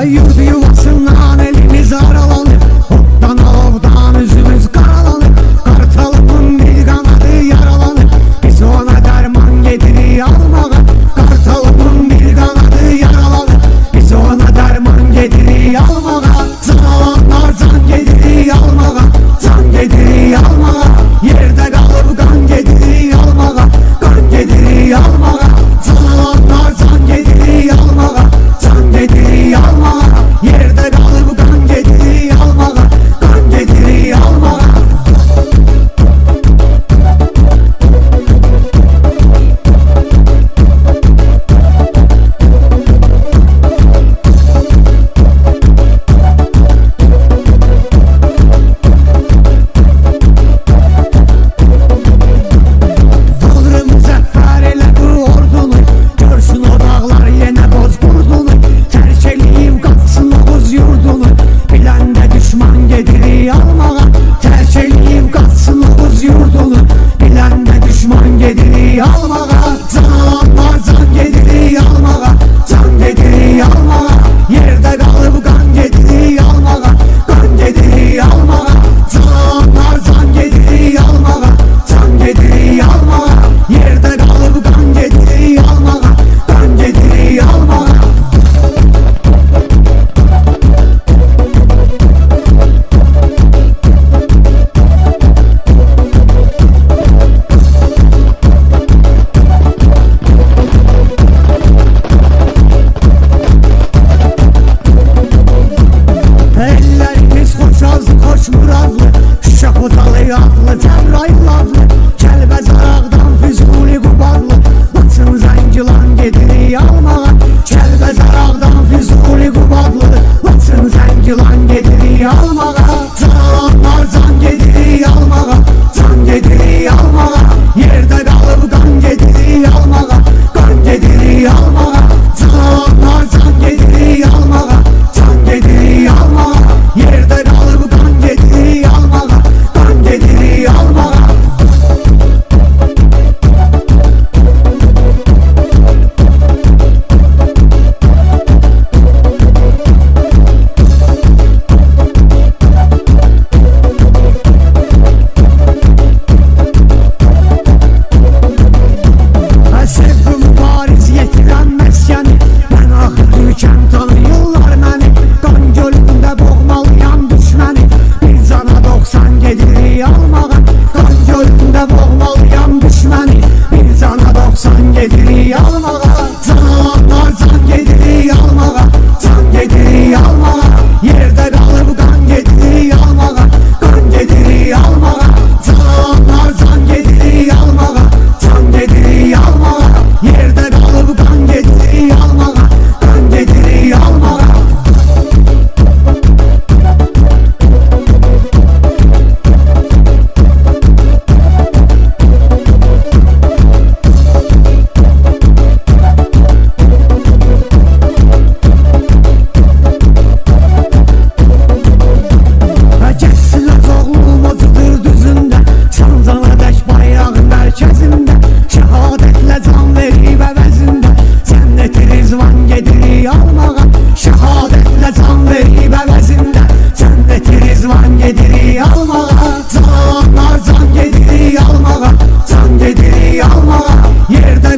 Yurdu yuvasından elimiz aralanır, ottan alovdan yüzümüz karalanır. Kartalımın bir kanadı yaralanır, biz ona derman getirir almağa. Kartalımın bir kanadı yaralanır, biz ona derman getirir almağa. Zanalanlar can getirir almağa, can getirir almağa. Yerde kalıp kan getirir almağa, kan getirir almağa. Zanalanlar can getirir almağa, can getirir almağa. Yerde kalıp kan getirir almağa, kan getirir almağa. Almağa, zanalanlar can getirir almağa, can getirir almağa. Yerde kalıp kan getirir almağa, kan getirir almağa. Zanalanlar can getirir almağa, can getirir almağa. Yerde kalıp kan getirir almağa, kan getirir almağa. Hoş muradlı, Şuşa Xocalı adlı, Cəbrayıl adlı, Kəlbəz Araqdan Füzuli Qubadlı. Laçın Zəngilan gedirik almağa, Kəlbəz Araqdan Füzuli Qubadlı. Laçın Zəngilan gedirik almağa. Zanalanlar can gedirik almağa, can gedirik almağa. Yerde kalıp kan gedirik almağa, kan gedirik almağa. Zanalanlar can gedirik almağa, can gedirik almağa. Yerde kalıp kan getirir almağa, kan getirir almağa. Sevgi mübariz yetiren məskəni, mən axı tükən tanıyırlar məni. Qan gölündə boğmalıyam düşməni, bir cana 90 gedirik almağa. Qan gölündə boğmalıyam düşməni, bir cana 90 gedirik almağa. Zanalanlar can gedirik almağa, can gedirik almağa. Yerde kalıp kan gedirik almağa, kan gedirik almağa. Zanalanlar can gedirik almağa, can gedirik almağa. Yerde kalıp kan gedirik almağa, kan gedirik almağa. Geçsinler oğlum acıdır düzünde, Sancana dək bayrağın mərkəzində. Şəhadətlə can verib əvəzində, Cənnəti rizvan gedirik almağa. Şəhadətlə can verib əvəzində, Cənnəti rizvan gedirik almağa. Zanalanlar can gedirik almağa, can gedirik almağa. Yerde